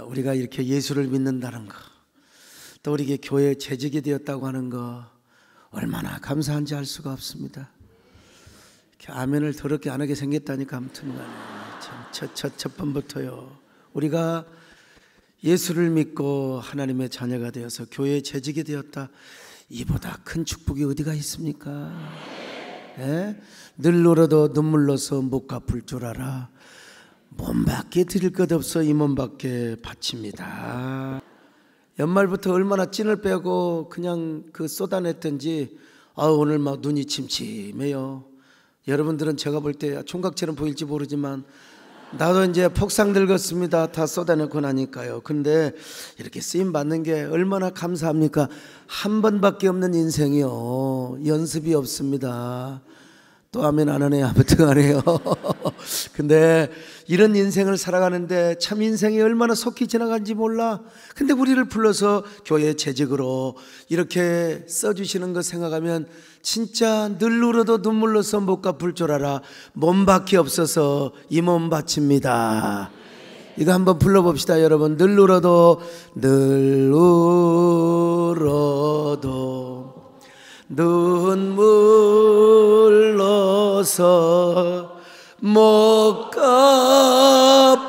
우리가 이렇게 예수를 믿는다는 거, 또 우리 교회 재직이 되었다고 하는 거 얼마나 감사한지 알 수가 없습니다. 아멘을 더럽게 안 하게 생겼다니까. 아무튼 첫 번부터요, 우리가 예수를 믿고 하나님의 자녀가 되어서 교회에 재직이 되었다, 이보다 큰 축복이 어디가 있습니까? 네? 늘 울어도 눈물로서 못 갚을 줄 알아 몸밖에 드릴 것 없어 이 몸밖에 바칩니다. 연말부터 얼마나 찐을 빼고 그냥 쏟아냈던지 오늘 막 눈이 침침해요. 여러분들은 제가 볼 때 총각처럼 보일지 모르지만 나도 이제 폭삭 늙었습니다. 다 쏟아내고 나니까요. 근데 이렇게 쓰임 받는 게 얼마나 감사합니까? 한 번밖에 없는 인생이요, 연습이 없습니다. 또 아멘 안 하네요. 아무튼 안 해요. 근데 이런 인생을 살아가는데 참 인생이 얼마나 속히 지나간지 몰라. 근데 우리를 불러서 교회 재직으로 이렇게 써주시는 거 생각하면 진짜 늘 울어도 눈물로서 못 갚을 줄 알아 몸밖에 없어서 이 몸 바칩니다. 이거 한번 불러봅시다 여러분. 늘 울어도 눈물로서 못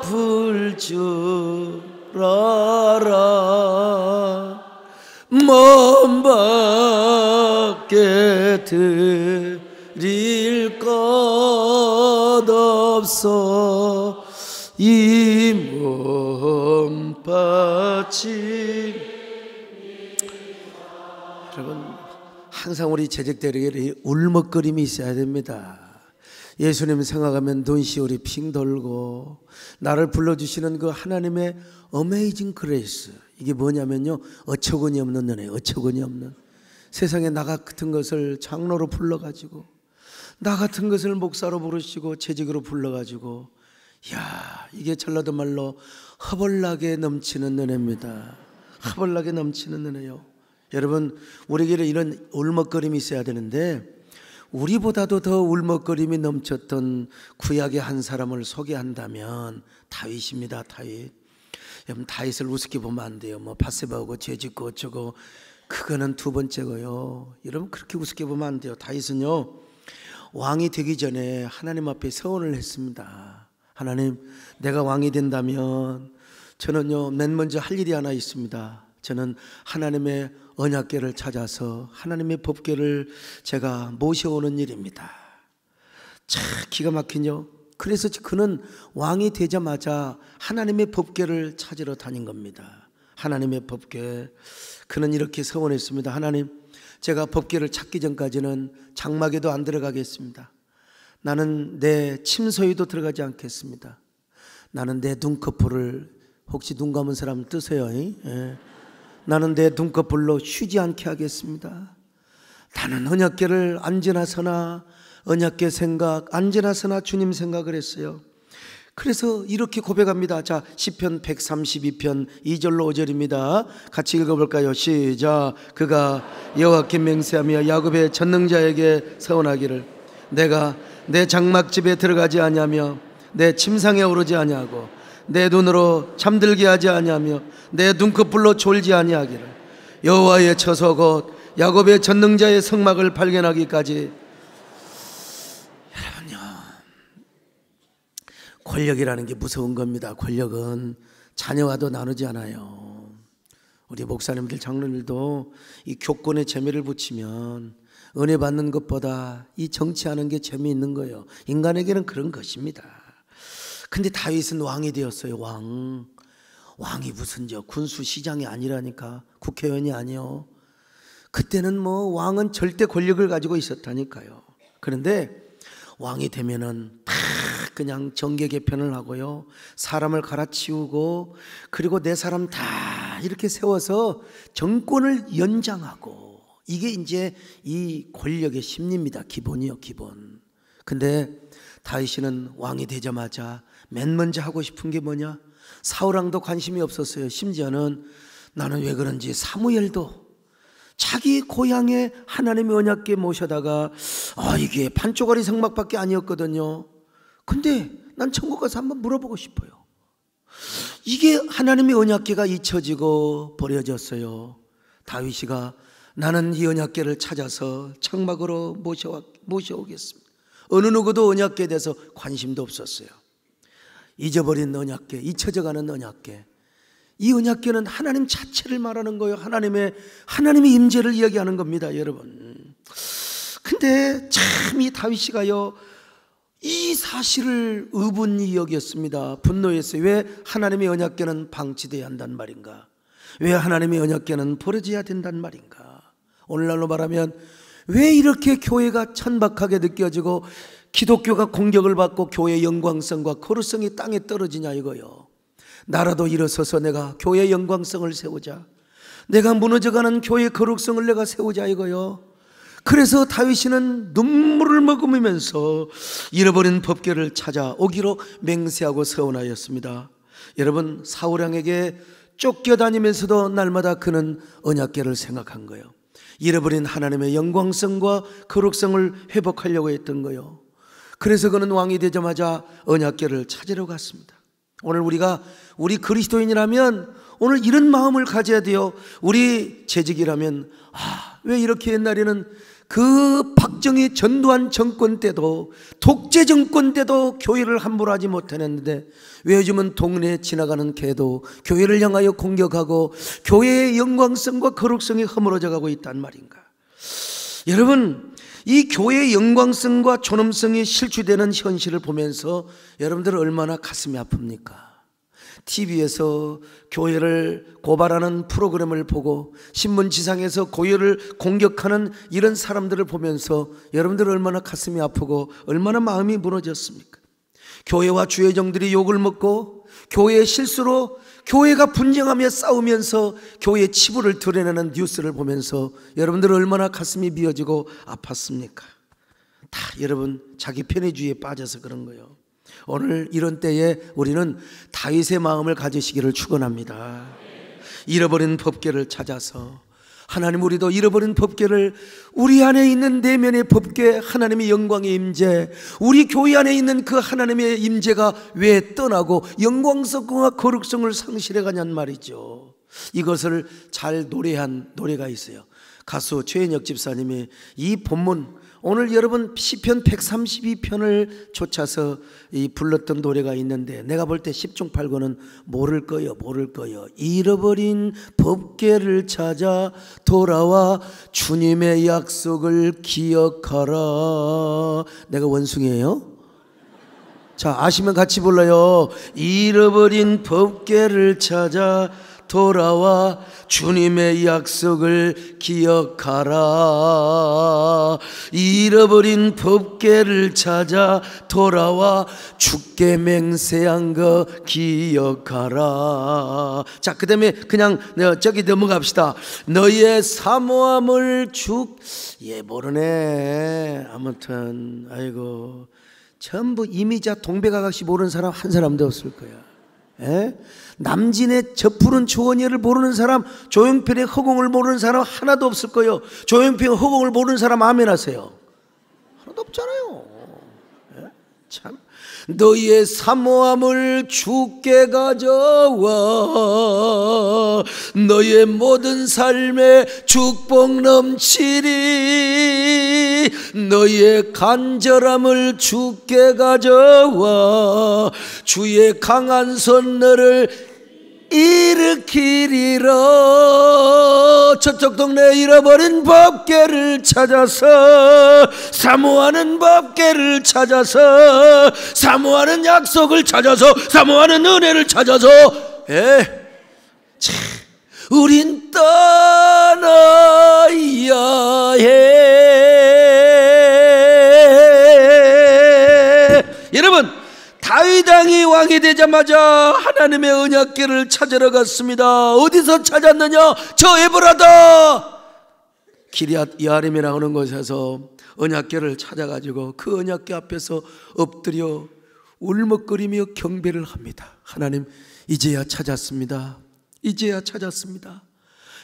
갚을 줄 알아 몸밖에 드릴 것 없어 이 몸 바치. 여러분, 항상 우리 재직대리에 울먹거림이 있어야 됩니다. 예수님 생각하면 눈시울이 핑 돌고, 나를 불러주시는 그 하나님의 어메이징 그레이스, 이게 뭐냐면요, 어처구니 없는 은혜, 어처구니 없는. 세상에 나 같은 것을 장로로 불러가지고, 나 같은 것을 목사로 부르시고 재직으로 불러가지고, 이게 전라도 말로 허벌나게 넘치는 은혜입니다. 허벌나게 넘치는 은혜요. 여러분, 우리에게 이런 울먹거림이 있어야 되는데, 우리보다도 더 울먹거림이 넘쳤던 구약의 한 사람을 소개한다면 다윗입니다. 다윗. 여러분, 다윗을 우습게 보면 안 돼요. 밧세바하고 죄짓고 어쩌고, 그거는 두 번째고요. 여러분, 그렇게 우습게 보면 안 돼요. 다윗은요, 왕이 되기 전에 하나님 앞에 서원을 했습니다. 하나님, 내가 왕이 된다면 저는요, 맨 먼저 할 일이 하나 있습니다. 저는 하나님의 언약궤를 찾아서 하나님의 법궤를 제가 모셔오는 일입니다. 참 기가 막히죠. 그래서 그는 왕이 되자마자 하나님의 법궤를 찾으러 다닌 겁니다. 하나님의 법궤. 그는 이렇게 서원했습니다. 하나님, 제가 법궤를 찾기 전까지는 장막에도 안 들어가겠습니다. 나는 내 침소에도 들어가지 않겠습니다. 나는 내 눈꺼풀을, 혹시 눈 감은 사람 뜨세요? 예. 나는 내 눈꺼풀로 쉬지 않게 하겠습니다. 나는 언약궤를 안전하서나, 언약궤 생각, 안전하서나 주님 생각을 했어요. 그래서 이렇게 고백합니다. 자, 시편 132편 2절로 5절입니다. 같이 읽어볼까요? 시작. 그가 여호와께 맹세하며 야곱의 전능자에게 서원하기를, 내가 내 장막집에 들어가지 아니하며 내 침상에 오르지 아니하고 내 눈으로 잠들게 하지 아니하며 내 눈꺼풀로 졸지 아니하기를, 여호와의 처소 곧 야곱의 전능자의 성막을 발견하기까지. 여러분요, 권력이라는 게 무서운 겁니다. 권력은 자녀와도 나누지 않아요. 우리 목사님들, 장로님들도 이 교권에 재미를 붙이면 은혜 받는 것보다 이 정치하는 게 재미있는 거예요. 인간에게는 그런 것입니다. 근데 다윗은 왕이 되었어요. 왕이 무슨 군수시장이 아니라니까, 국회의원이 아니요. 그때는 왕은 절대 권력을 가지고 있었다니까요. 그런데 왕이 되면은 다 그냥 정계 개편을 하고요, 사람을 갈아치우고, 그리고 내 사람 다 이렇게 세워서 정권을 연장하고, 이게 이제 이 권력의 심리입니다. 기본이요, 기본. 근데 다윗은 왕이 되자마자 맨 먼저 하고 싶은 게 뭐냐? 사울왕도 관심이 없었어요. 심지어는 나는 왜 그런지 사무엘도 자기 고향에 하나님의 언약궤 모셔다가 이게 반쪽짜리 성막밖에 아니었거든요. 근데 난 천국 가서 한번 물어보고 싶어요. 이게 하나님의 언약궤가 잊혀지고 버려졌어요. 다윗이가 나는 이 언약궤를 찾아서 장막으로 모셔오겠습니다. 어느 누구도 언약궤에 대해서 관심도 없었어요. 잊어버린 언약궤, 잊혀져가는 언약궤. 이 언약궤는 하나님 자체를 말하는 거예요. 하나님의 임재를 이야기하는 겁니다, 여러분. 근데 참 이 다윗이가요, 이 사실을 의분히 여겼습니다. 분노했어요. 왜 하나님의 언약궤는 방치되어야 한단 말인가? 왜 하나님의 언약궤는 버려져야 된단 말인가? 오늘날로 말하면 왜 이렇게 교회가 천박하게 느껴지고 기독교가 공격을 받고 교회의 영광성과 거룩성이 땅에 떨어지냐 이거요. 나라도 일어서서 내가 교회의 영광성을 세우자, 내가 무너져가는 교회의 거룩성을 내가 세우자 이거요. 그래서 다윗이는 눈물을 머금으면서 잃어버린 법궤를 찾아오기로 맹세하고 서원하였습니다. 여러분, 사울왕에게 쫓겨다니면서도 날마다 그는 언약궤를 생각한 거예요. 잃어버린 하나님의 영광성과 거룩성을 회복하려고 했던 거예요. 그래서 그는 왕이 되자마자 언약궤를 찾으러 갔습니다. 오늘 우리 그리스도인이라면 오늘 이런 마음을 가져야 돼요. 우리 재직이라면 왜 이렇게 옛날에는 그 박정희 전두환 정권 때도, 독재 정권 때도 교회를 함부로 하지 못했는데 왜 요즘은 동네에 지나가는 개도 교회를 향하여 공격하고 교회의 영광성과 거룩성이 허물어져 가고 있단 말인가? 여러분, 이 교회의 영광성과 존엄성이 실추되는 현실을 보면서 여러분들 얼마나 가슴이 아픕니까? TV에서 교회를 고발하는 프로그램을 보고 신문지상에서 교회를 공격하는 이런 사람들을 보면서 여러분들 얼마나 가슴이 아프고 얼마나 마음이 무너졌습니까? 교회와 주회장들이 욕을 먹고 교회의 실수로 교회가 분쟁하며 싸우면서 교회의 치부를 드러내는 뉴스를 보면서 여러분들 얼마나 가슴이 미어지고 아팠습니까? 다 여러분 자기 편의주의에 빠져서 그런 거예요. 오늘 이런 때에 우리는 다윗의 마음을 가지시기를 축원합니다. 잃어버린 법궤를 찾아서 하나님, 우리도 잃어버린 법궤를, 우리 안에 있는 내면의 법궤, 하나님의 영광의 임재, 우리 교회 안에 있는 그 하나님의 임재가 왜 떠나고 영광성과 거룩성을 상실해 가냔 말이죠. 이것을 잘 노래한 노래가 있어요. 가수 최인혁 집사님이 이 본문, 오늘 여러분 시편 132편을 쫓아서 불렀던 노래가 있는데 내가 볼 때 10중 8구는 모를 거요. 잃어버린 법궤를 찾아 돌아와 주님의 약속을 기억하라. 내가 원숭이에요? 자, 아시면 같이 불러요. 잃어버린 법궤를 찾아 돌아와 주님의 약속을 기억하라. 잃어버린 법궤를 찾아 돌아와 주께 맹세한 거 기억하라. 자, 그 다음에 그냥 저기 넘어갑시다. 너의 사모함을 모르네. 아무튼 아이고, 전부 이미자 동백아가씨 모르는 사람 한 사람도 없을 거야. 남진의 저 푸른 초원이를 모르는 사람, 조용필의 허공을 모르는 사람 하나도 없을 거예요. 조용필의 허공을 모르는 사람 아멘 하세요. 하나도 없잖아요. 참, 너의 사모함을 주께 가져와 너의 모든 삶에 축복 넘치리. 너의 간절함을 주께 가져와 주의 강한 손 너를 일으키리라. 저쪽 동네 잃어버린 법궤를 찾아서, 사모하는 법궤를 찾아서, 사모하는 약속을 찾아서, 사모하는 은혜를 찾아서, 우린 떠나야 해. 여러분, 다윗 왕이 왕이 되자마자 하나님의 언약궤를 찾으러 갔습니다. 어디서 찾았느냐? 저 에브라다 기럇 여아림에 나오는 곳에서 언약궤를 찾아가지고 그 언약궤 앞에서 엎드려 울먹거리며 경배를 합니다. 하나님, 이제야 찾았습니다. 이제야 찾았습니다.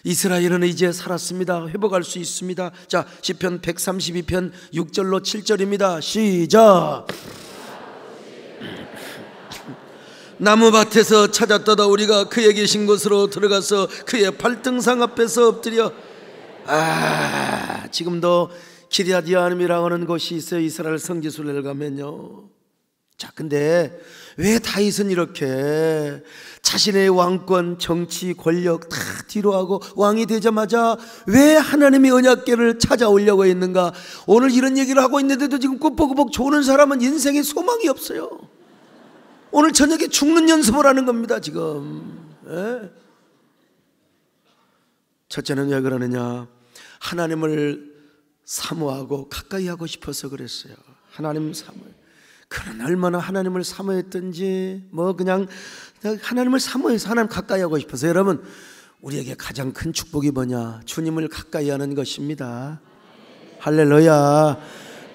이스라엘은 이제 살았습니다. 회복할 수 있습니다. 자, 시편 132편 6절로 7절입니다. 시작. 나무밭에서 찾았다가 우리가 그의 계신 곳으로 들어가서 그의 발등상 앞에서 엎드려 지금도 기럇야림이라고 하는 곳이 있어요. 이스라엘 성지순례를 가면요. 자, 근데 왜 다윗은 이렇게 자신의 왕권, 정치, 권력 다 뒤로 하고 왕이 되자마자 왜 하나님의 언약궤를 찾아오려고 했는가? 오늘 이런 얘기를 하고 있는데도 지금 꾸벅꾸벅 조는 사람은 인생에 소망이 없어요. 오늘 저녁에 죽는 연습을 하는 겁니다 지금. 첫째는 왜 그러느냐? 하나님을 사모하고 가까이 하고 싶어서 그랬어요. 하나님 사모해. 그는 얼마나 하나님을 사모했던지, 그냥 하나님을 사모해서 하나님 가까이 하고 싶어서. 여러분, 우리에게 가장 큰 축복이 뭐냐? 주님을 가까이 하는 것입니다. 할렐루야.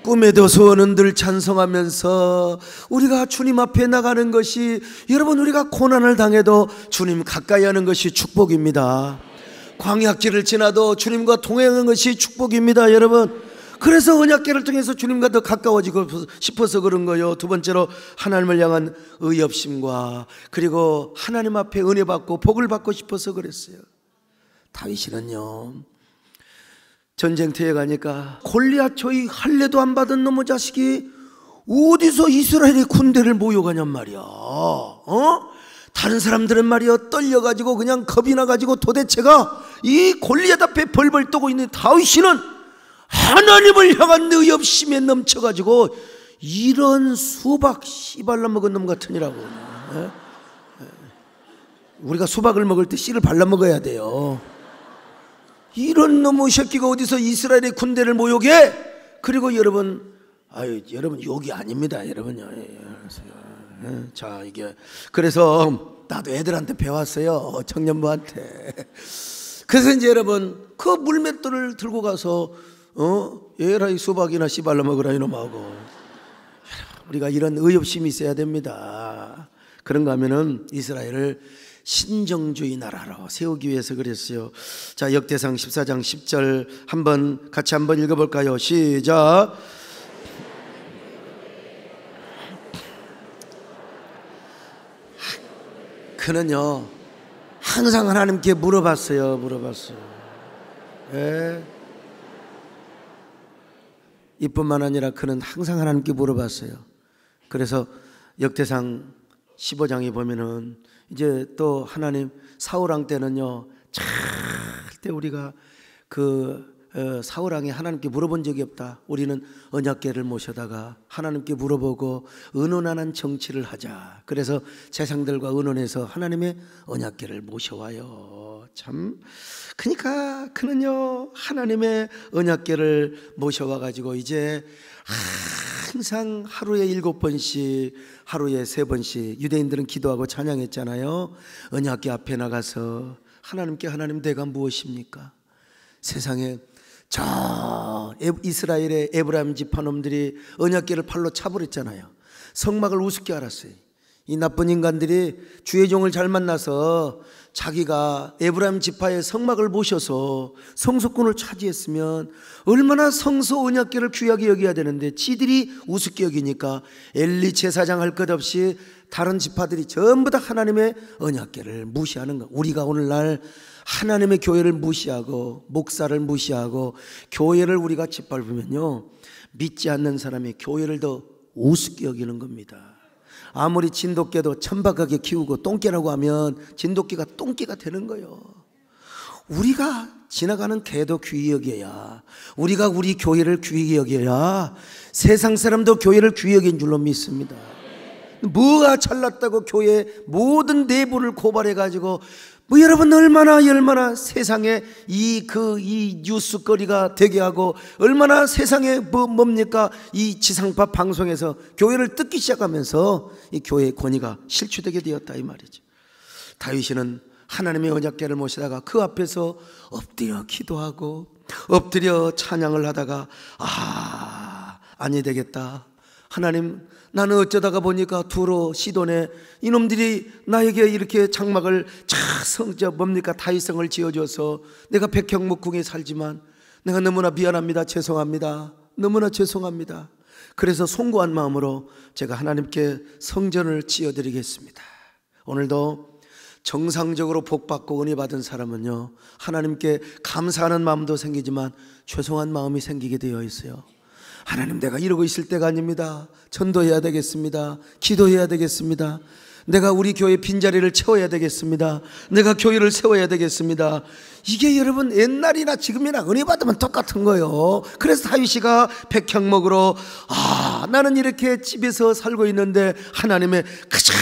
꿈에도 소원은 늘 찬송하면서 우리가 주님 앞에 나가는 것이, 여러분, 우리가 고난을 당해도 주님 가까이 하는 것이 축복입니다. 광야길을 지나도 주님과 동행하는 것이 축복입니다, 여러분. 그래서 언약궤를 통해서 주님과 더 가까워지고 싶어서 그런 거예요. 두 번째로 하나님을 향한 의협심과, 그리고 하나님 앞에 은혜 받고 복을 받고 싶어서 그랬어요. 다윗이는요, 전쟁터에 가니까 골리앗 저희 할례도 안 받은 놈의 자식이 어디서 이스라엘의 군대를 모여가냔 말이야. 다른 사람들은 말이야 떨려가지고 그냥 겁이 나가지고 도대체가 이 골리앗 앞에 벌벌 떠고 있는 다윗이는 하나님을 향한 의협심에 넘쳐가지고 이런 수박 씨발라 먹은 놈 같으니라고. 우리가 수박을 먹을 때 씨를 발라 먹어야 돼요. 이런 놈의 새끼가 어디서 이스라엘의 군대를 모욕해? 그리고 여러분, 여러분 욕이 아닙니다, 여러분요. 자, 이게 그래서 나도 애들한테 배웠어요, 청년부한테. 그래서 이제 여러분, 그 물맷돌을 들고 가서 얘라 이 수박이나 씨발라 먹으라 이놈하고. 우리가 이런 의협심이 있어야 됩니다. 그런가 하면은 이스라엘을 신정주의 나라로 세우기 위해서 그랬어요. 자, 역대상 14장 10절 같이 한번 읽어볼까요? 시작. 그는요 항상 하나님께 물어봤어요. 이뿐만 아니라 그는 항상 하나님께 물어봤어요. 그래서 역대상 15장에 보면은 이제 또 하나님 사울왕 때는요 절대 우리가 사울왕이 하나님께 물어본 적이 없다. 우리는 언약궤를 모셔다가 하나님께 물어보고 의논하는 정치를 하자. 그래서 재상들과 의논해서 하나님의 언약궤를 모셔와요. 참, 그러니까 그는요 하나님의 언약궤를 모셔와가지고 이제 항상 하루에 7번씩, 하루에 3번씩 유대인들은 기도하고 찬양했잖아요. 언약궤 앞에 나가서 하나님께, 하나님 내가 무엇입니까? 세상에 저 이스라엘의 에브라임 지파놈들이 언약궤를 팔로 차버렸잖아요. 성막을 우습게 알았어요. 이 나쁜 인간들이 주의 종을 잘 만나서 자기가 에브라임 지파의 성막을 모셔서 성소권을 차지했으면 얼마나 성소 언약궤를 귀하게 여겨야 되는데 지들이 우습게 여기니까 엘리 제사장 할 것 없이 다른 지파들이 전부 다 하나님의 언약궤를 무시하는 거. 우리가 오늘날 하나님의 교회를 무시하고 목사를 무시하고 교회를 우리가 짓밟으면요 믿지 않는 사람이 교회를 더 우습게 여기는 겁니다. 아무리 진돗개도 천박하게 키우고 똥개라고 하면 진돗개가 똥개가 되는 거예요. 우리가 지나가는 개도 귀히 여겨야, 우리가 우리 교회를 귀히 여겨야 세상 사람도 교회를 귀히 여긴 줄로 믿습니다. 뭐가 잘났다고 교회 모든 내부를 고발해가지고 여러분 얼마나 세상에 이 뉴스거리가 되게 하고 얼마나 세상에 뭡니까 이 지상파 방송에서 교회를 뜯기 시작하면서 이 교회의 권위가 실추되게 되었다 이 말이죠. 다윗이는 하나님의 언약궤를 모시다가 그 앞에서 엎드려 기도하고 엎드려 찬양을 하다가 아니 되겠다. 하나님, 나는 어쩌다가 보니까 두로 시돈에 이놈들이 나에게 이렇게 장막을 다윗성을 지어줘서 내가 백형목궁에 살지만 내가 너무나 미안합니다. 죄송합니다. 너무나 죄송합니다. 그래서 송구한 마음으로 제가 하나님께 성전을 지어드리겠습니다. 오늘도 정상적으로 복받고 은혜 받은 사람은요, 하나님께 감사하는 마음도 생기지만 죄송한 마음이 생기게 되어 있어요. 하나님, 내가 이러고 있을 때가 아닙니다. 전도해야 되겠습니다. 기도해야 되겠습니다. 내가 우리 교회 빈자리를 채워야 되겠습니다. 내가 교회를 세워야 되겠습니다. 이게 여러분 옛날이나 지금이나 은혜 받으면 똑같은 거예요. 그래서 다윗이가 백향 먹으러 나는 이렇게 집에서 살고 있는데 하나님의 가장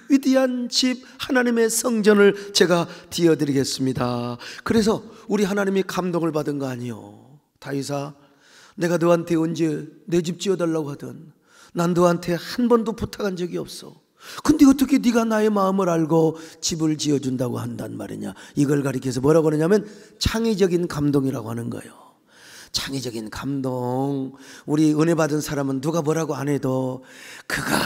위대한 집, 하나님의 성전을 제가 드려드리겠습니다. 그래서 우리 하나님이 감동을 받은 거 아니요. 다윗아, 내가 너한테 언제 내 집 지어달라고 하든 난 너한테 한 번도 부탁한 적이 없어. 근데 어떻게 네가 나의 마음을 알고 집을 지어준다고 한단 말이냐. 이걸 가리켜서 뭐라고 하느냐면 창의적인 감동이라고 하는 거예요. 창의적인 감동. 우리 은혜 받은 사람은 누가 뭐라고 안 해도 그가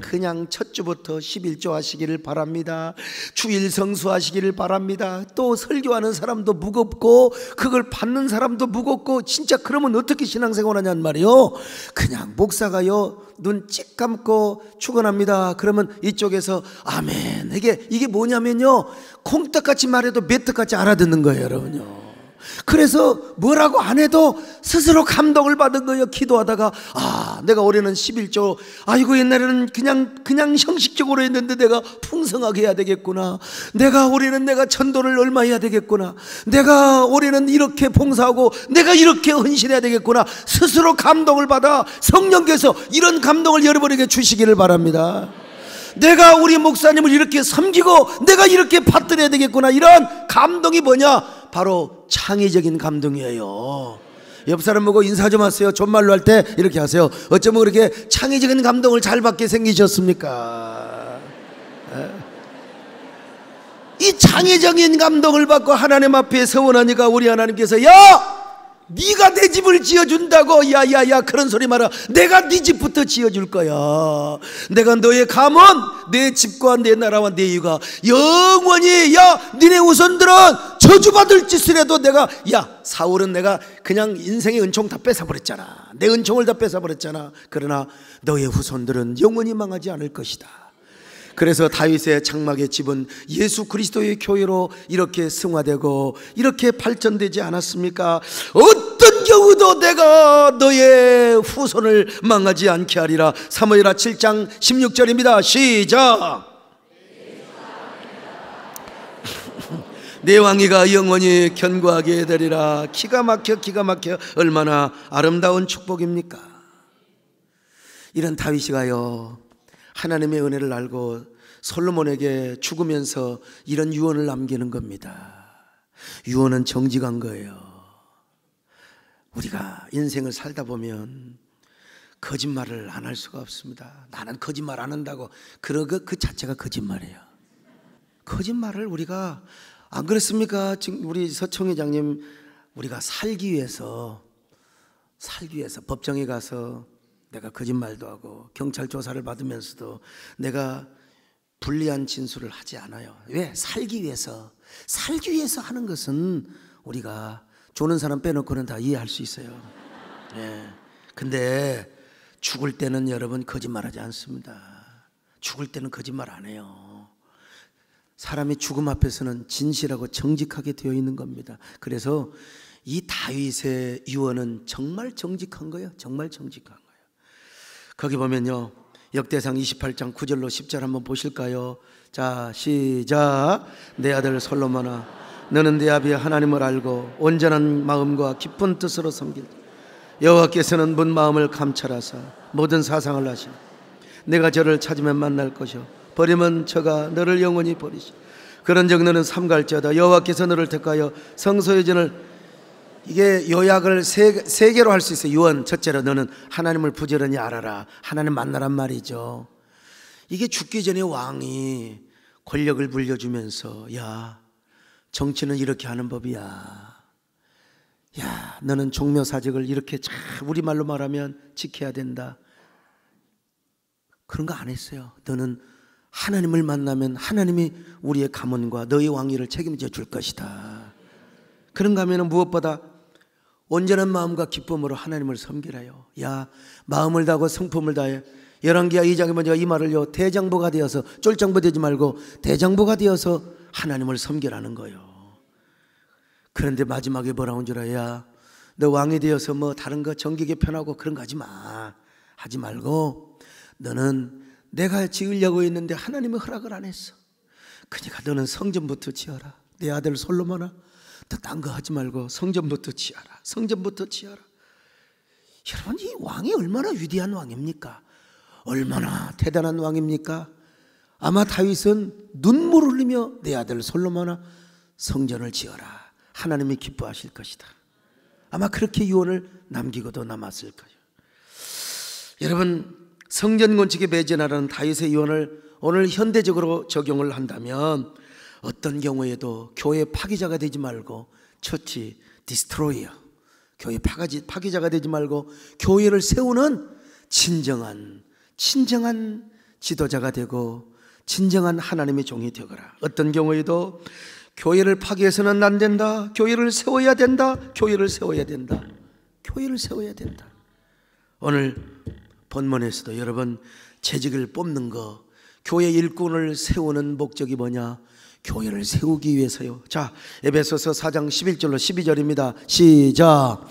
그냥 첫 주부터 11조 하시기를 바랍니다. 주일 성수하시기를 바랍니다. 또 설교하는 사람도 무겁고 그걸 받는 사람도 무겁고, 진짜 그러면 어떻게 신앙생활 하냔 말이요. 그냥 목사가요 눈 찍 감고 축원합니다. 그러면 이쪽에서 아멘. 이게 뭐냐면요, 콩떡같이 말해도 메떡같이 알아듣는 거예요, 여러분요. 그래서 뭐라고 안 해도 스스로 감동을 받은 거예요. 기도하다가 내가 올해는 11조, 아이고 옛날에는 그냥 형식적으로 했는데 내가 풍성하게 해야 되겠구나. 내가 올해는 내가 전도를 얼마 해야 되겠구나. 내가 올해는 이렇게 봉사하고 내가 이렇게 헌신해야 되겠구나. 스스로 감동을 받아 성령께서 이런 감동을 여러분에게 주시기를 바랍니다. 내가 우리 목사님을 이렇게 섬기고 내가 이렇게 받들어야 되겠구나. 이런 감동이 뭐냐? 바로 창의적인 감동이에요. 옆 사람 보고 인사 좀 하세요. 존말로 할 때 이렇게 하세요. 어쩌면 그렇게 창의적인 감동을 잘 받게 생기셨습니까? 이 창의적인 감동을 받고 하나님 앞에 서원하니까 우리 하나님께서 네가 내 집을 지어준다고. 야야야, 그런 소리 마라. 내가 네 집부터 지어줄 거야. 내가 너의 가문, 내 집과 내 나라와 내 이유가 영원히, 니네 후손들은 저주받을 짓을 해도 내가, 사울은 내가 그냥 인생의 은총 다 뺏어버렸잖아. 내 은총을 다 뺏어버렸잖아. 그러나 너의 후손들은 영원히 망하지 않을 것이다. 그래서 다윗의 장막의 집은 예수 그리스도의 교회로 이렇게 승화되고 이렇게 발전되지 않았습니까? 어떤 경우도 내가 너의 후손을 망하지 않게 하리라. 사무엘하 7장 16절입니다 시작. 내 왕위가 영원히 견고하게 되리라. 기가 막혀 얼마나 아름다운 축복입니까? 이런 다윗이가요, 하나님의 은혜를 알고 솔로몬에게 죽으면서 이런 유언을 남기는 겁니다. 유언은 정직한 거예요. 우리가 인생을 살다 보면 거짓말을 안 할 수가 없습니다. 나는 거짓말 안 한다고, 그 자체가 거짓말이에요. 거짓말을 우리가 안 그랬습니까? 지금 우리 서청 회장님, 우리가 살기 위해서 법정에 가서 내가 거짓말도 하고 경찰 조사를 받으면서도 내가 불리한 진술을 하지 않아요. 왜? 살기 위해서 하는 것은 우리가 조는 사람 빼놓고는 다 이해할 수 있어요. 근데 죽을 때는 여러분 거짓말하지 않습니다. 죽을 때는 거짓말 안 해요. 사람이 죽음 앞에서는 진실하고 정직하게 되어 있는 겁니다. 그래서 이 다윗의 유언은 정말 정직한 거예요. 정말 정직한 거예요. 거기 보면요, 역대상 28장 9절로 10절 한번 보실까요? 자, 시작. 내 아들 솔로몬아, 너는 내 아비의 하나님을 알고 온전한 마음과 깊은 뜻으로 섬길 여호와께서는 문 마음을 감찰하사 모든 사상을 하시니 내가 저를 찾으면 만날 것이요 버리면 저가 너를 영원히 버리시. 그런즉 너는 삼갈지어다 여호와께서 너를 택하여 성소의 전을, 이게 요약을 세 개로 할 수 있어요. 유언, 첫째로 너는 하나님을 부지런히 알아라. 하나님 만나란 말이죠. 이게 죽기 전에 왕이 권력을 물려주면서 정치는 이렇게 하는 법이야. 너는 종묘사직을 이렇게 잘 우리말로 말하면 지켜야 된다. 그런 거 안 했어요. 너는 하나님을 만나면 하나님이 우리의 가문과 너의 왕위를 책임져 줄 것이다. 그런가 하면 무엇보다 온전한 마음과 기쁨으로 하나님을 섬기라요. 마음을 다하고 성품을 다해 열왕기하 2장에 보니까 이 말을요, 대장부가 되어서, 쫄장부 되지 말고 대장부가 되어서 하나님을 섬기라는 거예요. 그런데 마지막에 뭐라고 한 줄 알아야, 너 왕이 되어서 뭐 다른 거 정기 개편하고 그런 거 하지 마. 하지 말고 너는 내가 지으려고 했는데 하나님이 허락을 안 했어. 그러니까 너는 성전부터 지어라. 내 아들 솔로몬아, 너 딴 거 하지 말고 성전부터 지어라. 성전부터 지어라. 여러분, 이 왕이 얼마나 위대한 왕입니까? 얼마나 대단한 왕입니까? 아마 다윗은 눈물 흘리며 내 아들 솔로몬아, 성전을 지어라. 하나님이 기뻐하실 것이다. 아마 그렇게 유언을 남기고도 남았을 거예요. 여러분, 성전 건축에 매진하라는 다윗의 유언을 오늘 현대적으로 적용을 한다면 어떤 경우에도 교회 파기자가 되지 말고 처치 디스트로이어, 교회 파기자가 되지 말고 교회를 세우는 진정한 지도자가 되고 진정한 하나님의 종이 되거라. 어떤 경우에도 교회를 파괴해서는 안 된다. 교회를 세워야 된다. 교회를 세워야 된다. 교회를 세워야 된다. 오늘 본문에서도 여러분, 재직을 뽑는 거, 교회 일꾼을 세우는 목적이 뭐냐? 교회를 세우기 위해서요. 자, 에베소서 4장 11절로 12절입니다. 시작.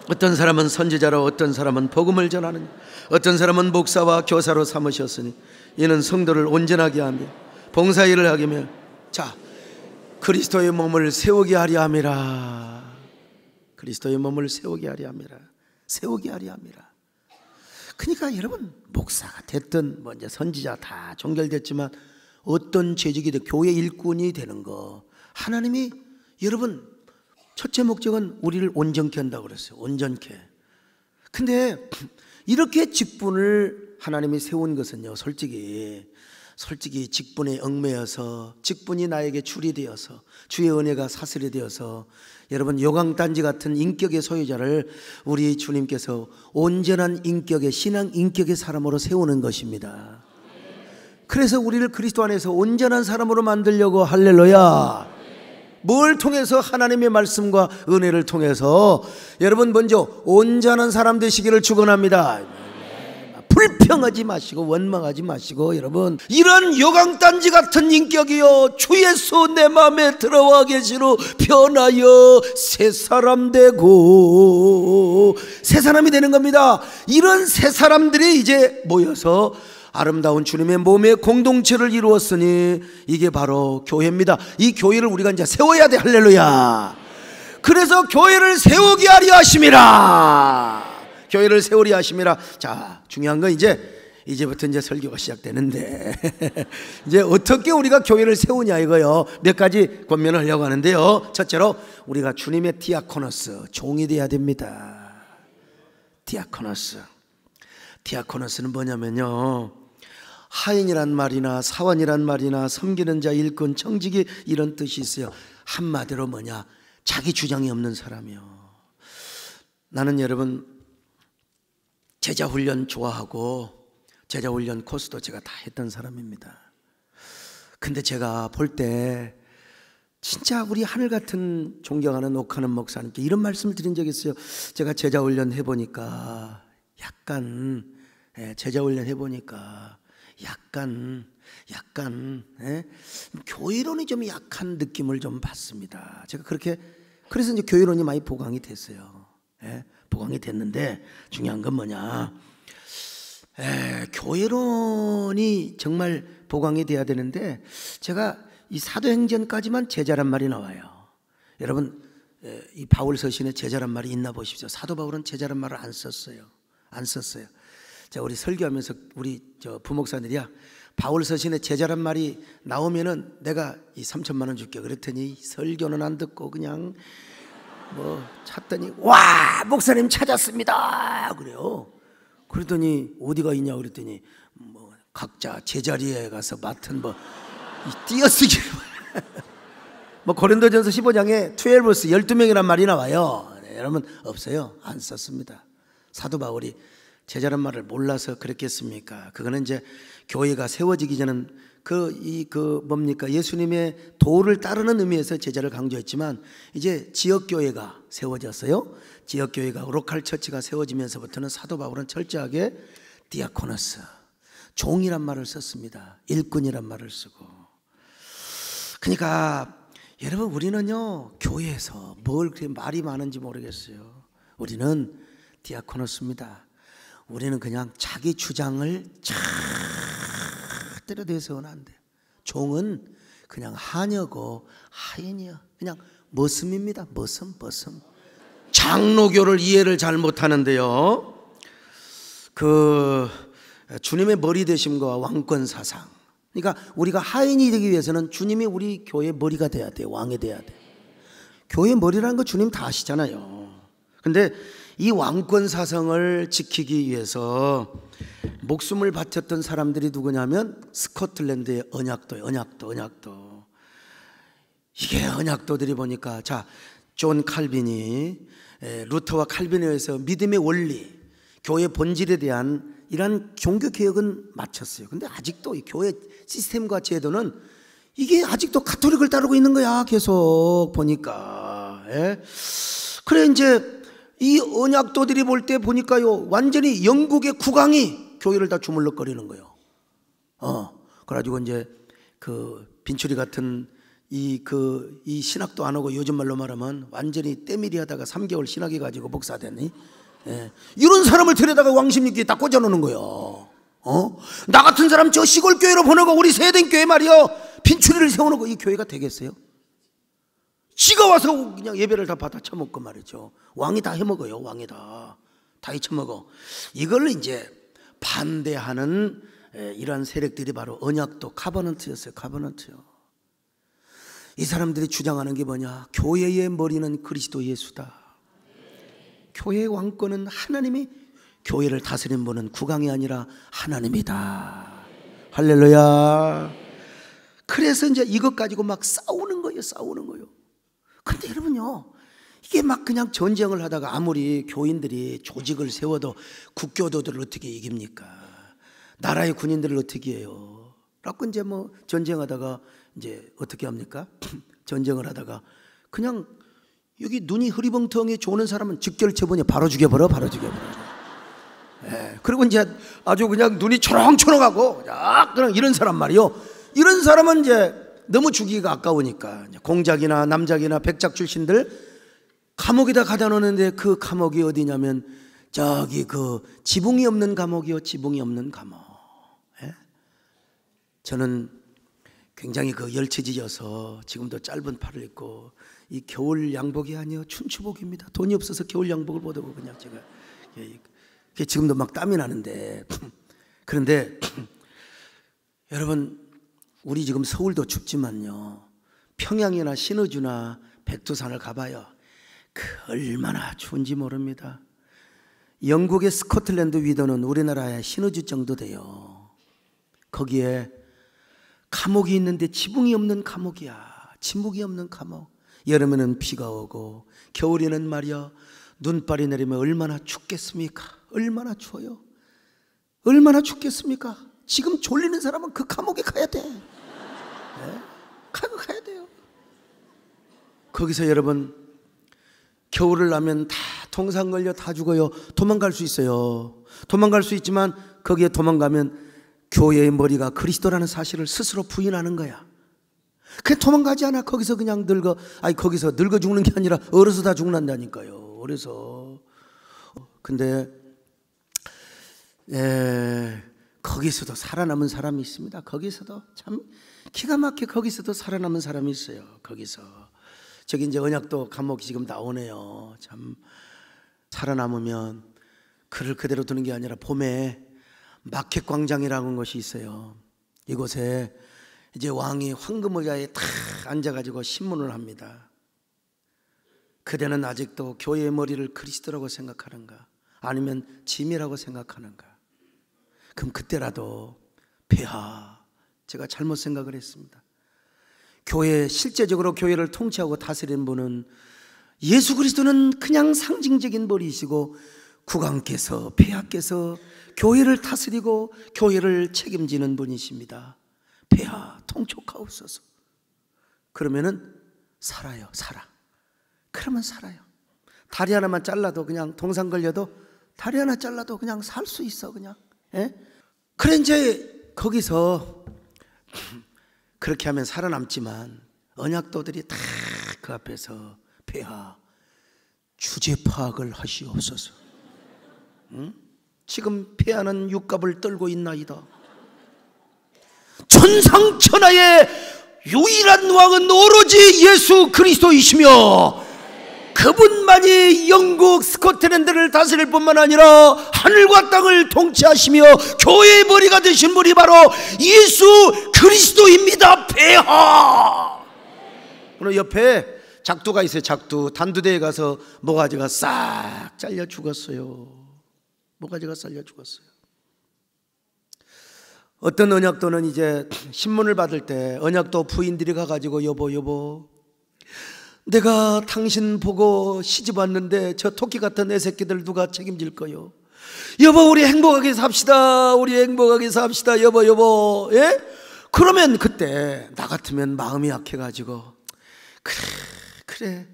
어떤 사람은 선지자로, 어떤 사람은 복음을 전하느니, 어떤 사람은 목사와 교사로 삼으셨으니 이는 성도를 온전하게 하며 봉사일을 하게 하며, 자, 그리스도의 몸을 세우게 하려 함이라. 그리스도의 몸을 세우게 하려 함이라. 세우게 하려 함이라. 그러니까 여러분, 목사가 됐든 뭐 이제 선지자 다 종결됐지만 어떤 재직이든 교회 일꾼이 되는 거, 하나님이 여러분 첫째 목적은 우리를 온전케 한다고 그랬어요. 온전케. 근데 이렇게 직분을 하나님이 세운 것은요, 솔직히 직분에 얽매여서, 직분이 나에게 줄이 되어서, 주의 은혜가 사슬이 되어서 여러분, 요강단지 같은 인격의 소유자를 우리 주님께서 온전한 인격의, 신앙 인격의 사람으로 세우는 것입니다. 그래서 우리를 그리스도 안에서 온전한 사람으로 만들려고, 할렐루야. 뭘 통해서? 하나님의 말씀과 은혜를 통해서 여러분, 먼저 온전한 사람 되시기를 축원합니다. 불평하지 마시고 원망하지 마시고, 여러분, 이런 요강단지 같은 인격이요, 주 예수 내 마음에 들어와 계시로 변하여 새 사람 되고, 새 사람이 되는 겁니다. 이런 새 사람들이 이제 모여서 아름다운 주님의 몸의 공동체를 이루었으니 이게 바로 교회입니다. 이 교회를 우리가 이제 세워야 돼. 할렐루야. 그래서 교회를 세우게 하려 하심이라. 교회를 세우려 하심이라. 자, 중요한 건 이제부터 이제 설교가 시작되는데 이제 어떻게 우리가 교회를 세우냐 이거요. 몇 가지 권면을 하려고 하는데요. 첫째로 우리가 주님의 디아코노스, 종이 돼야 됩니다. 디아코노스는 뭐냐면요, 하인이란 말이나 사원이란 말이나 섬기는 자, 일꾼, 청지기, 이런 뜻이 있어요. 한마디로 뭐냐? 자기 주장이 없는 사람이요. 나는 여러분, 제자훈련 좋아하고 제자훈련 코스도 제가 다 했던 사람입니다. 근데 제가 볼 때 진짜 우리 하늘 같은 존경하는 옥하는 목사님께 이런 말씀을 드린 적이 있어요. 제가 제자훈련 해보니까 제자훈련 해보니까 약간 교회론이 좀 약한 느낌을 좀 받습니다. 제가 그래서 이제 교회론이 많이 보강이 됐어요. 보강이 됐는데 중요한 건 뭐냐? 교회론이 정말 보강이 돼야 되는데, 제가 이 사도행전까지만 제자란 말이 나와요. 여러분, 이 바울 서신에 제자란 말이 있나 보십시오. 사도 바울은 제자란 말을 안 썼어요. 자, 우리 설교하면서 우리 부목사들이야, 바울 서신에 제자란 말이 나오면은 내가 이 3천만 원 줄게 그랬더니 설교는 안 듣고 그냥 뭐 찾더니, 와, 목사님 찾았습니다 그래요. 그러더니 어디가 있냐 그랬더니 뭐 각자 제자리에 가서 맡은 뭐 띄어쓰기를 뭐 고린도전서 15장에 12명이란 말이 나와요. 여러분, 없어요. 안 썼습니다. 사도 바울이 제자란 말을 몰라서 그랬겠습니까? 그거는 이제 교회가 세워지기 전은 뭡니까? 예수님의 도를 따르는 의미에서 제자를 강조했지만 이제 지역교회가 세워졌어요. 지역교회가 로컬 처치가 세워지면서부터는 사도 바울은 철저하게 디아코노스, 종이란 말을 썼습니다. 일꾼이란 말을 쓰고. 그러니까 여러분, 우리는요 교회에서 뭘 그렇게 말이 많은지 모르겠어요. 우리는 디아코노스입니다. 우리는 그냥 자기 주장을 때려 대서는 안 돼요. 종은 그냥 하녀고 하인이야. 그냥 머슴입니다. 머슴. 장로교를 이해를 잘 못하는데요, 주님의 머리 되심과 왕권 사상, 그러니까 우리가 하인이 되기 위해서는 주님이 우리 교회의 머리가 돼야 돼요. 왕이 돼야 돼요. 교회의 머리라는 거 주님 다 아시잖아요. 근데 이 왕권 사상을 지키기 위해서 목숨을 바쳤던 사람들이 누구냐면 스코틀랜드의 언약도. 이게 언약도들이 보니까, 자, 존 칼빈이 루터와 칼빈에 의해서 믿음의 원리, 교회 본질에 대한 이런 종교 개혁은 마쳤어요. 근데 아직도 이 교회 시스템과 제도는 이게 아직도 가톨릭을 따르고 있는 거야. 계속 보니까. 그래, 이제 이 언약도들이 볼 때 보니까요, 완전히 영국의 국왕이 교회를 다 주물럭거리는 거예요. 그래가지고 이제 빈추리 같은 이 신학도 안 하고 요즘 말로 말하면 완전히 때밀이 하다가 3개월 신학해 가지고 목사되니, 이런 사람을 데려다가 왕십리교에 딱 꽂아놓는 거예요. 나 같은 사람 저 시골 교회로 보내고 우리 세된 교회 말이요, 빈추리를 세워놓고 이 교회가 되겠어요? 지가 와서 그냥 예배를 다 받아 처먹고 말이죠. 왕이 다 해먹어요. 왕이 다 해쳐먹어. 이걸 이제 반대하는 이러한 세력들이 바로 언약도 카버넌트였어요. 카버넌트요. 이 사람들이 주장하는 게 뭐냐? 교회의 머리는 그리스도 예수다. 교회의 왕권은 하나님이, 교회를 다스리는 분은 국왕이 아니라 하나님이다. 할렐루야. 그래서 이제 이것 가지고 막 싸우는 거예요. 근데 여러분요, 이게 막 그냥 전쟁을 하다가 아무리 교인들이 조직을 세워도 국교도들을 어떻게 이깁니까? 나라의 군인들을 어떻게 해요? 라고 이제 뭐 전쟁하다가 이제 어떻게 합니까? 전쟁을 하다가 그냥 여기 눈이 흐리벙텅이 좋은 사람은 직결체분이 바로 죽여버려. 그리고 이제 아주 그냥 눈이 초롱초롱하고 그냥 이런 사람 말이요, 이런 사람은 이제 너무 죽이기가 아까우니까 공작이나 남작이나 백작 출신들 감옥에다 가다 놓는데, 그 감옥이 어디냐면 저기 지붕이 없는 감옥이요. 지붕이 없는 감옥. 저는 굉장히 열처지여서 지금도 짧은 팔을 입고, 이 겨울 양복이 아니에요. 춘추복입니다. 돈이 없어서 겨울 양복을 못 하고 그냥 제가 지금도 막 땀이 나는데 그런데 여러분, 우리 지금 서울도 춥지만요, 평양이나 신의주나 백두산을 가봐요. 얼마나 추운지 모릅니다. 영국의 스코틀랜드 위도는 우리나라의 신의주 정도 돼요. 거기에 감옥이 있는데 지붕이 없는 감옥이야. 지붕이 없는 감옥. 여름에는 비가 오고 겨울에는 말이야 눈발이 내리면 얼마나 춥겠습니까? 얼마나 추워요. 얼마나 춥겠습니까? 지금 졸리는 사람은 그 감옥에 가야 돼. 가야 돼요. 거기서 여러분, 겨울을 나면 다 통상 걸려 다 죽어요. 도망갈 수 있어요. 도망갈 수 있지만 거기에 도망가면 교회의 머리가 그리스도라는 사실을 스스로 부인하는 거야. 그냥 도망가지 않아. 거기서 그냥 거기서 늙어 죽는 게 아니라 얼어서 다 죽는다니까요. 얼어서. 근데 거기서도 살아남은 사람이 있습니다. 거기서도 참 기가 막히게 거기서도 살아남은 사람이 있어요. 거기서 저기 이제 언약도 감옥이 지금 나오네요. 참 살아남으면 글을 그대로 두는 게 아니라 봄에 마켓 광장이라는 것이 있어요. 이곳에 이제 왕이 황금 의자에 탁 앉아가지고 신문을 합니다. 그대는 아직도 교회의 머리를 그리스도라고 생각하는가? 아니면 짐이라고 생각하는가? 그럼 그때라도 폐하, 제가 잘못 생각을 했습니다. 실제적으로 교회를 통치하고 다스리는 분은 예수 그리스도는 그냥 상징적인 머리이시고 국왕께서, 폐하께서 교회를 다스리고 교회를 책임지는 분이십니다. 폐하 통촉하옵소서. 그러면은 살아요. 살아. 그러면 살아요. 다리 하나만 잘라도, 그냥 동상 걸려도 다리 하나 잘라도 그냥 살 수 있어. 그냥. 예? 그래 이제 거기서 그렇게 하면 살아남지만 언약도들이 다 그 앞에서 폐하 주제 파악을 하시옵소서. 응? 지금 폐하는 육갑을 떨고 있나이다. 천상천하의 유일한 왕은 오로지 예수 그리스도이시며 그분만이 영국 스코틀랜드를 다스릴 뿐만 아니라 하늘과 땅을 통치하시며 교회의 머리가 되신 분이 바로 예수 그리스도입니다. 폐하. 오늘 옆에 작두가 있어요. 작두. 단두대에 가서 모가지가 싹 잘려 죽었어요. 모가지가 잘려 죽었어요. 어떤 언약도는 이제 신문을 받을 때 언약도 부인들이 가가지고 여보 내가 당신 보고 시집 왔는데 저 토끼 같은 애 새끼들 누가 책임질 거요? 여보 우리 행복하게 삽시다. 우리 행복하게 삽시다. 여보 예? 그러면 그때 나 같으면 마음이 약해가지고 그래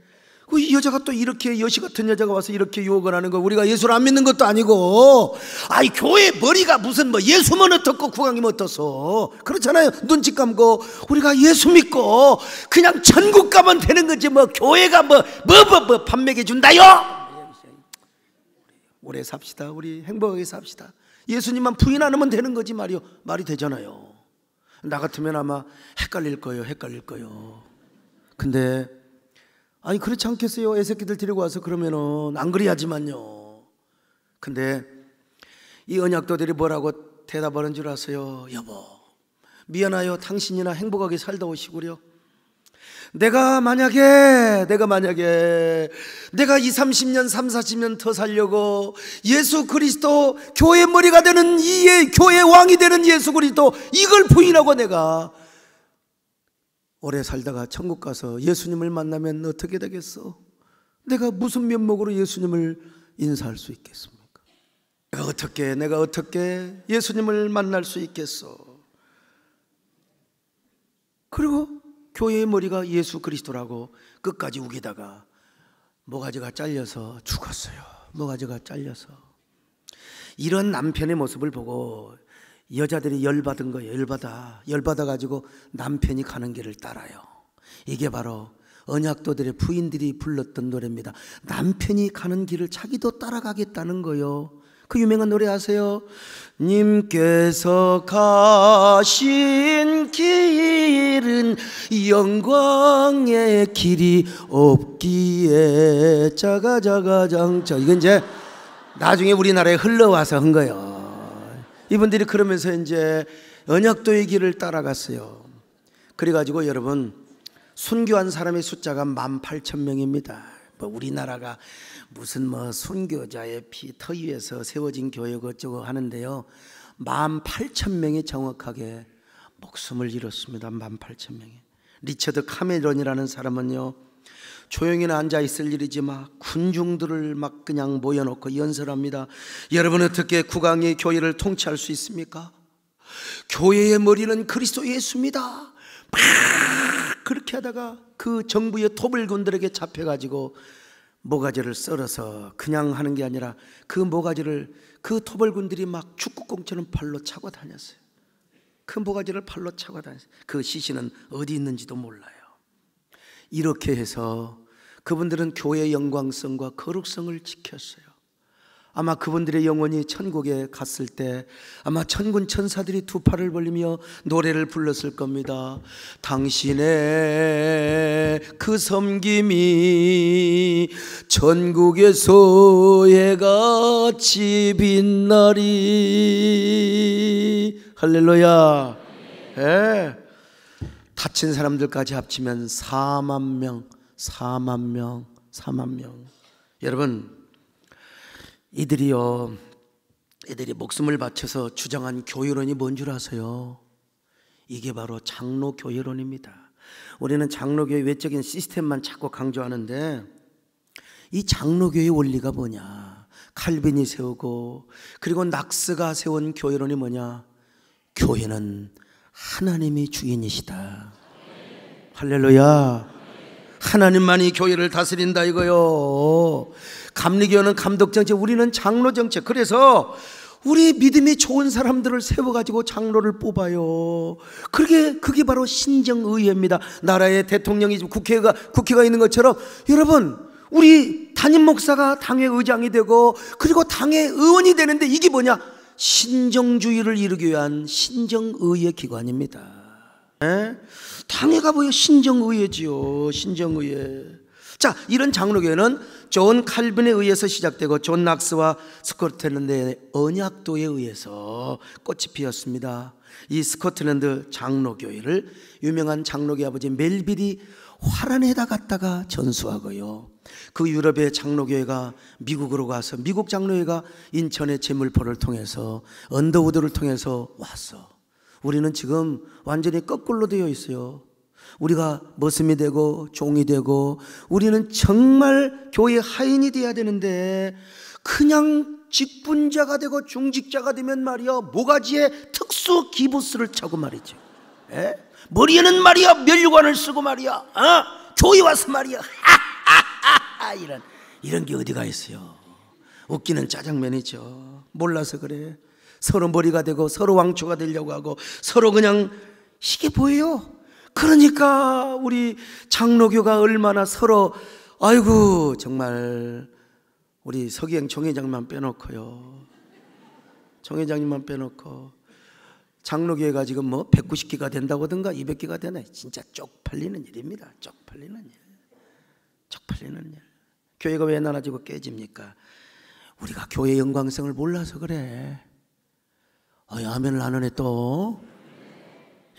이 여자가 또 이렇게 여시 같은 여자가 와서 이렇게 유혹을 하는 거, 우리가 예수를 안 믿는 것도 아니고, 아이 교회 머리가 무슨 뭐 예수면 어떻고 국왕이면 어떻소, 그렇잖아요. 눈치 감고 우리가 예수 믿고 그냥 천국 가면 되는 거지 뭐 교회가 뭐 밥 먹여준다요. 오래 삽시다. 우리 행복하게 삽시다. 예수님만 부인 안 하면 되는 거지 말이요. 말이 되잖아요. 나 같으면 아마 헷갈릴 거예요. 근데 아니 그렇지 않겠어요? 애새끼들 데리고 와서 그러면은 안 그래야지만요. 근데 이 언약도들이 뭐라고 대답하는 줄 아세요? 여보 미안해요. 당신이나 행복하게 살다 오시구려. 내가 만약에 내가 20, 30년 30, 40년 더 살려고 예수 그리스도 교회 머리가 되는 이 교회 왕이 되는 예수 그리스도 이걸 부인하고 내가 오래 살다가 천국 가서 예수님을 만나면 어떻게 되겠어? 내가 무슨 면목으로 예수님을 인사할 수 있겠습니까? 내가 어떻게 예수님을 만날 수 있겠어? 그리고 교회의 머리가 예수 그리스도라고 끝까지 우기다가 모가지가 잘려서 죽었어요. 모가지가 잘려서. 이런 남편의 모습을 보고 여자들이 열받은 거예요. 열받아가지고 남편이 가는 길을 따라요. 이게 바로 언약도들의 부인들이 불렀던 노래입니다. 남편이 가는 길을 자기도 따라가겠다는 거요. 그 유명한 노래 아세요? 님께서 가신 길은 영광의 길이 없기에 자가자가장자. 이건 이제 나중에 우리나라에 흘러와서 한 거예요. 이분들이 그러면서 이제 언약도의 길을 따라갔어요. 그래가지고 여러분 순교한 사람의 숫자가 18,000명입니다. 뭐 우리나라가 무슨 뭐 순교자의 피 터 위에서 세워진 교회고 어쩌고 하는데요, 18,000명이 정확하게 목숨을 잃었습니다. 18,000명이. 리처드 카메론이라는 사람은요, 조용히 앉아 있을 일이지 막 군중들을 막 그냥 모여놓고 연설합니다. 여러분 어떻게 국왕이 교회를 통치할 수 있습니까? 교회의 머리는 그리스도 예수입니다. 막 그렇게 하다가 그 정부의 토벌군들에게 잡혀가지고 모가지를 썰어서 그냥 하는 게 아니라 그 모가지를 그 토벌군들이 막 축구공처럼 팔로 차고 다녔어요. 그 모가지를 팔로 차고 다녔어요. 그 시신은 어디 있는지도 몰라요. 이렇게 해서 그분들은 교회의 영광성과 거룩성을 지켰어요. 아마 그분들의 영혼이 천국에 갔을 때 아마 천군 천사들이 두 팔을 벌리며 노래를 불렀을 겁니다. 당신의 그 섬김이 천국에서 해같이 빛나리. 할렐루야. 예. 다친 사람들까지 합치면 4만 명. 여러분 이들이 목숨을 바쳐서 주장한 교회론이 뭔 줄 아세요? 이게 바로 장로교회론입니다. 우리는 장로교회 외적인 시스템만 자꾸 강조하는데 이 장로교회의 원리가 뭐냐? 칼빈이 세우고 그리고 낙스가 세운 교회론이 뭐냐? 교회는 하나님이 주인이시다. 할렐루야. 하나님만이 교회를 다스린다 이거요. 감리교회는 감독정책, 우리는 장로정책. 그래서 우리 믿음이 좋은 사람들을 세워가지고 장로를 뽑아요. 그게 바로 신정의회입니다. 나라의 대통령이 국회가 있는 것처럼 여러분, 우리 담임 목사가 당의 의장이 되고 그리고 당의 의원이 되는데 이게 뭐냐? 신정주의를 이루기 위한 신정의회 기관입니다. 당회가 뭐예요? 신정의회지요. 신정의회. 자, 이런 장로교회는 존 칼빈에 의해서 시작되고 존 낙스와 스코틀랜드의 언약도에 의해서 꽃이 피었습니다. 이 스코틀랜드 장로교회를 유명한 장로교 아버지 멜빌이 화란에다 갔다가 전수하고요, 그 유럽의 장로교회가 미국으로 가서 미국 장로회가 인천의 제물포를 통해서 언더우드를 통해서 왔어. 우리는 지금 완전히 거꾸로 되어 있어요. 우리가 머슴이 되고 종이 되고 우리는 정말 교회 하인이 돼야 되는데 그냥 직분자가 되고 중직자가 되면 말이야 모가지에 특수 기부스를 차고 말이죠. 머리에는 말이야 면류관을 쓰고 말이야 교회 와서 말이야 이런 게 어디가 있어요. 웃기는 짜장면이죠. 몰라서 그래. 서로 머리가 되고 서로 왕초가 되려고 하고 서로 그냥 이게 보여요. 그러니까 우리 장로교가 얼마나 서로 아이고 정말 우리 서기행 총회장만 빼놓고요, 총회장님만 빼놓고 장로교회가 지금 뭐 190개가 된다고 하든가 200개가 되나 진짜 쪽팔리는 일입니다. 쪽팔리는 일. 쪽팔리는 일. 교회가 왜 나눠지고 깨집니까? 우리가 교회의 영광성을 몰라서 그래. 아멘을 안 하네 또.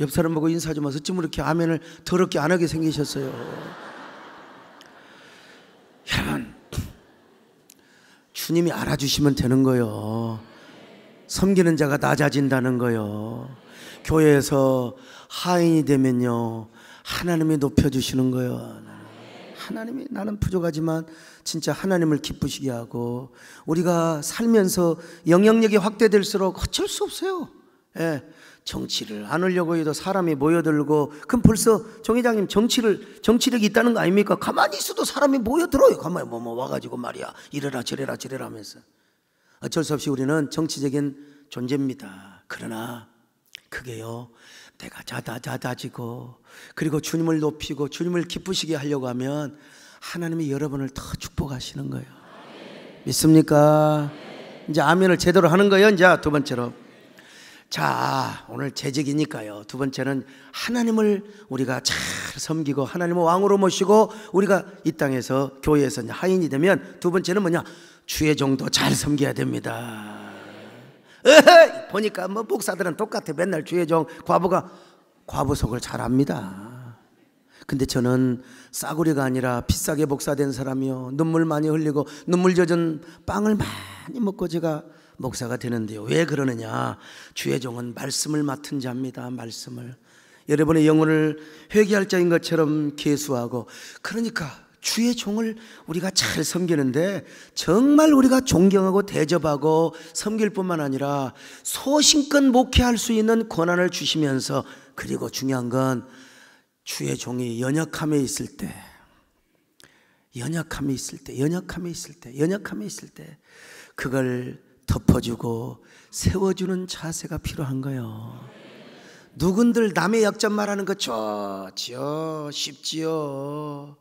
옆 사람 보고 인사 좀 하세요. 어쩜 이렇게 아멘을 더럽게 안 하게 생기셨어요. 여러분, 주님이 알아주시면 되는 거요. 섬기는 자가 낮아진다는 거요. 교회에서 하인이 되면요 하나님이 높여주시는 거요. 하나님이, 나는 부족하지만 진짜 하나님을 기쁘시게 하고 우리가 살면서 영향력이 확대될수록 어쩔 수 없어요. 정치를 안 하려고 해도 사람이 모여들고, 그럼 벌써 정 회장님 정치력이 있다는 거 아닙니까? 가만히 있어도 사람이 모여들어요. 가만히 뭐 와가지고 말이야 이래라 저래라 하면서. 어쩔 수 없이 우리는 정치적인 존재입니다. 그러나 그게요 내가 잦아지고 그리고 주님을 높이고 주님을 기쁘시게 하려고 하면 하나님이 여러분을 더 축복하시는 거예요. 믿습니까? 이제 아멘을 제대로 하는 거예요. 이제 두 번째로, 자 오늘 재직이니까요, 두 번째는 하나님을 우리가 잘 섬기고 하나님을 왕으로 모시고 우리가 이 땅에서 교회에서 하인이 되면 두 번째는 뭐냐? 주의 종도 잘 섬겨야 됩니다. 보니까 뭐 목사들은 똑같아. 맨날 주의 종, 과부 속을 잘 압니다. 근데 저는 싸구리가 아니라 비싸게 목사된 사람이요, 눈물 많이 흘리고 눈물 젖은 빵을 많이 먹고 제가 목사가 되는데요. 왜 그러느냐? 주의 종은 말씀을 맡은 자입니다. 말씀을 여러분의 영혼을 회개할 자인 것처럼 계수하고, 그러니까 주의 종을 우리가 잘 섬기는데 정말 우리가 존경하고 대접하고 섬길 뿐만 아니라 소신껏 목회할 수 있는 권한을 주시면서, 그리고 중요한 건 주의 종이 연약함에 있을 때 그걸 덮어주고 세워주는 자세가 필요한 거예요. 누군들 남의 약점 말하는 거 좋지요, 쉽지요.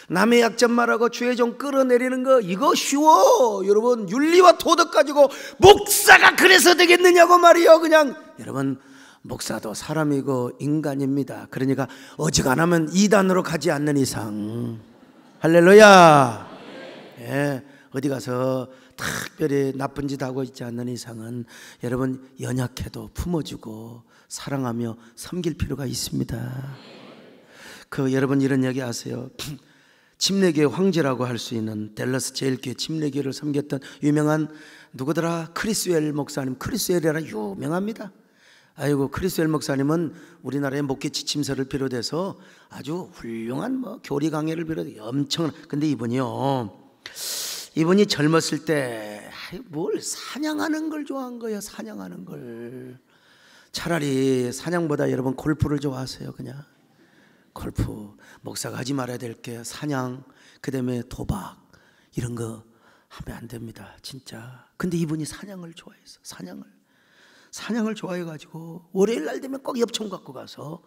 남의 약점 말하고 주의 종 끌어내리는 거 이거 쉬워. 여러분, 윤리와 도덕 가지고 목사가 그래서 되겠느냐고 말이요. 그냥 여러분, 목사도 사람이고 인간입니다. 그러니까 어지간하면 이단으로 가지 않는 이상, 할렐루야. 어디 가서 특별히 나쁜 짓 하고 있지 않는 이상은 여러분 연약해도 품어주고 사랑하며 섬길 필요가 있습니다. 여러분 이런 얘기 아세요? 침례교회 황제라고 할 수 있는 댈러스 제일교회 침례교회를 섬겼던 유명한 누구더라? 크리스웰 목사님. 크리스웰이라 유명합니다. 아이고, 크리스웰 목사님은 우리나라의 목회 지침서를 비롯해서 아주 훌륭한 교리 강해를 비롯해 엄청난. 근데 이분이요 이분이 젊었을 때 뭘 사냥하는 걸 좋아한 거예요. 사냥하는 걸. 차라리 사냥보다 여러분 골프를 좋아하세요. 그냥 골프. 목사가 하지 말아야 될 게 사냥, 그 다음에 도박 이런 거 하면 안 됩니다. 진짜. 근데 이분이 사냥을 좋아했어. 사냥을 좋아해가지고 월요일 날 되면 꼭 엽총 갖고 가서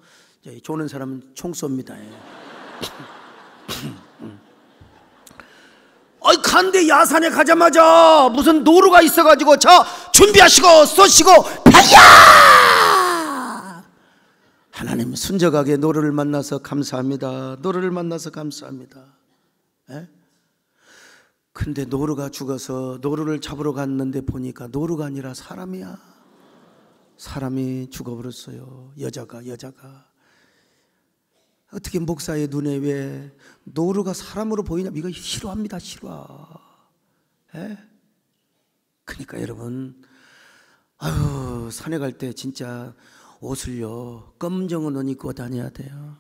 조는 사람은 총 쏩니다. 아이 간대 야산에 가자마자 무슨 노루가 있어가지고 자 준비하시고 쏘시고 팔야. 하나님 순적하게 노루를 만나서 감사합니다. 노루를 만나서 감사합니다. 에? 근데 노루가 죽어서 노루를 잡으러 갔는데 보니까 노루가 아니라 사람이야. 사람이 죽어버렸어요. 여자가 어떻게 목사의 눈에 왜 노루가 사람으로 보이냐? 이거 싫어합니다. 싫어. 그러니까 여러분, 아유 산에 갈 때 진짜 옷을요 검정은 옷 입고 다녀야 돼요.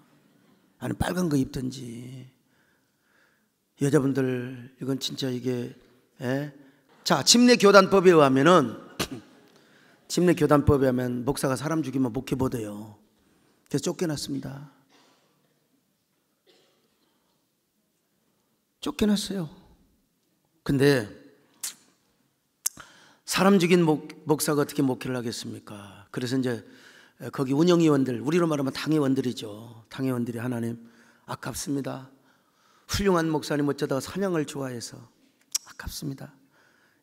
아니 빨간 거 입든지. 여자분들 이건 진짜 이게 자 침례교단법에 의하면은 침례교단법에 하면 목사가 사람 죽이면 목회 못해요. 그래서 쫓겨났습니다. 쫓겨났어요. 근데 사람 죽인 목사가 어떻게 목회를 하겠습니까? 그래서 이제 거기 운영위원들, 우리로 말하면 당회원들이죠. 당회원들이 하나님 아깝습니다. 훌륭한 목사님 어쩌다가 사냥을 좋아해서 아깝습니다.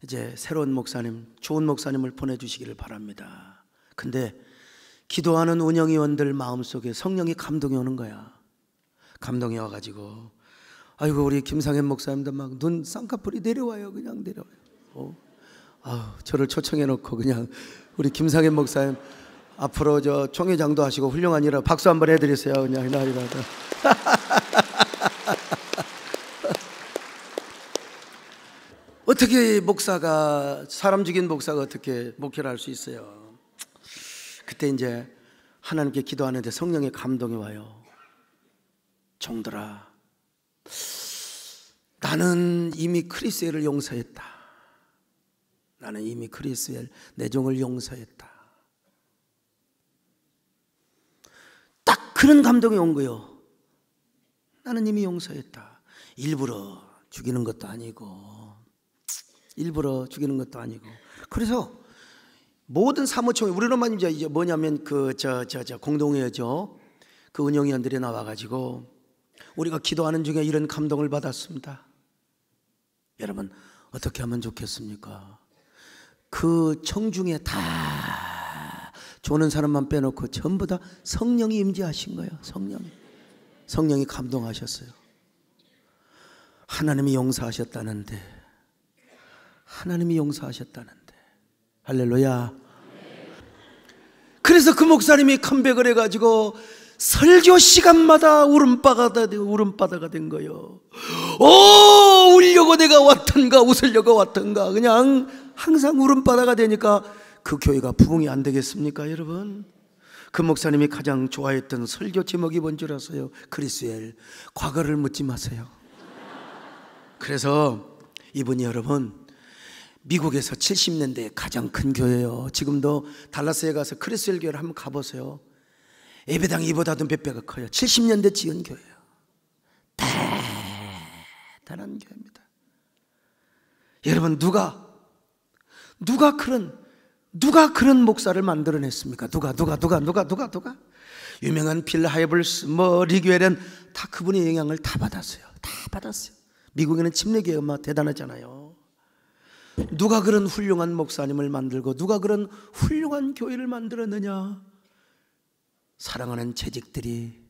이제 새로운 목사님, 좋은 목사님을 보내주시기를 바랍니다. 근데 기도하는 운영위원들 마음속에 성령이 감동이 오는 거야. 감동이 와가지고 아이고 우리 김상현 목사님도 막 눈 쌍꺼풀이 내려와요. 그냥 내려와요. 저를 초청해 놓고 그냥 우리 김상현 목사님 앞으로 저 총회장도 하시고 훌륭한 일을 박수 한번 해드리세요. 그냥 이날이라도. 어떻게 목사가 사람 죽인 목사가 어떻게 목회를 할 수 있어요? 그때 이제 하나님께 기도하는데 성령의 감동이 와요. 종들아, 나는 이미 크리스엘을 용서했다. 나는 이미 크리스엘 내 종을 용서했다. 딱 그런 감동이 온 거예요. 나는 이미 용서했다. 일부러 죽이는 것도 아니고 그래서 모든 사무총회 우리로만 이제 뭐냐면 공동회죠. 그 운영위원들이 나와가지고 우리가 기도하는 중에 이런 감동을 받았습니다. 여러분 어떻게 하면 좋겠습니까? 그 청중에 다 조는 사람만 빼놓고 전부 다 성령이 임재하신 거예요. 성령이 감동하셨어요. 하나님이 용서하셨다는데 할렐루야. 그래서 그 목사님이 컴백을 해가지고 설교 시간마다 울음바다가 된 거예요. 울려고 내가 왔던가 웃으려고 왔던가 그냥 항상 울음바다가 되니까 그 교회가 부흥이 안 되겠습니까 여러분? 그 목사님이 가장 좋아했던 설교 제목이 뭔 줄 아세요? 크리스엘, 과거를 묻지 마세요. 그래서 이분이 여러분 미국에서 70년대에 가장 큰 교회예요. 지금도 달라스에 가서 크리스엘 교회를 한번 가보세요. 예배당 이보다도 몇 배가 커요. 70년대 지은 교회예요. 대단한 교회입니다. 여러분 누가 그런 목사를 만들어냈습니까? 누가 유명한 빌 하이블스 리교엘은 다 그분의 영향을 다 받았어요. 미국에는 침례교회가 대단하잖아요. 누가 그런 훌륭한 목사님을 만들고 누가 그런 훌륭한 교회를 만들었느냐? 사랑하는 재직들이,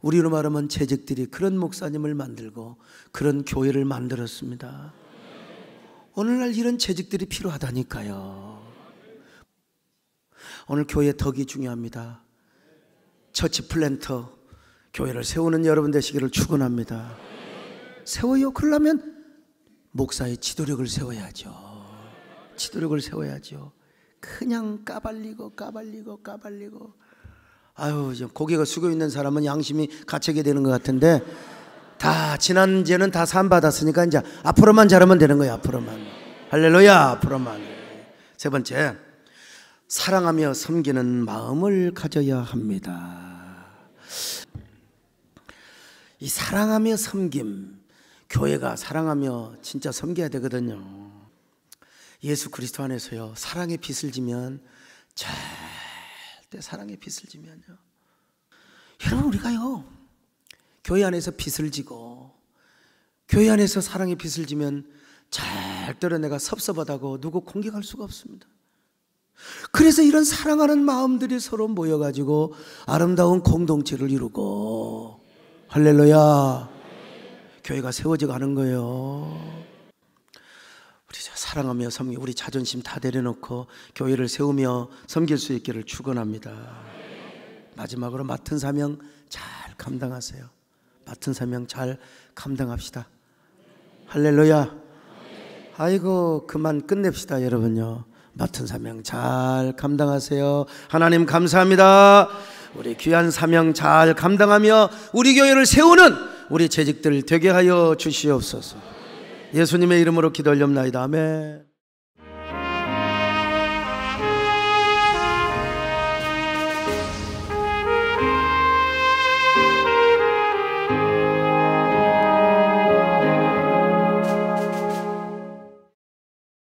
우리로 말하면 재직들이 그런 목사님을 만들고 그런 교회를 만들었습니다. 오늘날 이런 재직들이 필요하다니까요. 오늘 교회 덕이 중요합니다. 처치 플랜터 교회를 세우는 여러분 되시기를 축원합니다. 세워요. 그러려면 목사의 지도력을 세워야죠. 그냥 까발리고 아유, 고개가 숙여 있는 사람은 양심이 갇히게 되는 것 같은데 다 지난 죄는 다 산 받았으니까 이제 앞으로만 잘하면 되는 거예요. 앞으로만. 할렐루야. 앞으로만. 세 번째, 사랑하며 섬기는 마음을 가져야 합니다. 이 사랑하며 섬김, 교회가 사랑하며 진짜 섬겨야 되거든요. 예수 그리스도 안에서요, 사랑의 빚을 지면, 절대 사랑의 빚을 지면요, 여러분, 우리가요 교회 안에서 빚을 지고 교회 안에서 사랑의 빚을 지면 절대로 내가 섭섭하다고 누구 공격할 수가 없습니다. 그래서 이런 사랑하는 마음들이 서로 모여가지고 아름다운 공동체를 이루고, 할렐루야, 교회가 세워져 가는 거예요. 우리 사랑하며 섬기, 우리 자존심 다 내려놓고 교회를 세우며 섬길 수 있기를 축원합니다. 마지막으로 맡은 사명 잘 감당하세요. 맡은 사명 잘 감당합시다. 할렐루야. 아이고, 그만 끝냅시다. 여러분요, 맡은 사명 잘 감당하세요. 하나님 감사합니다. 우리 귀한 사명 잘 감당하며 우리 교회를 세우는 우리 재직들 되게 하여 주시옵소서. 예수님의 이름으로 기도 올립나이다. 아멘.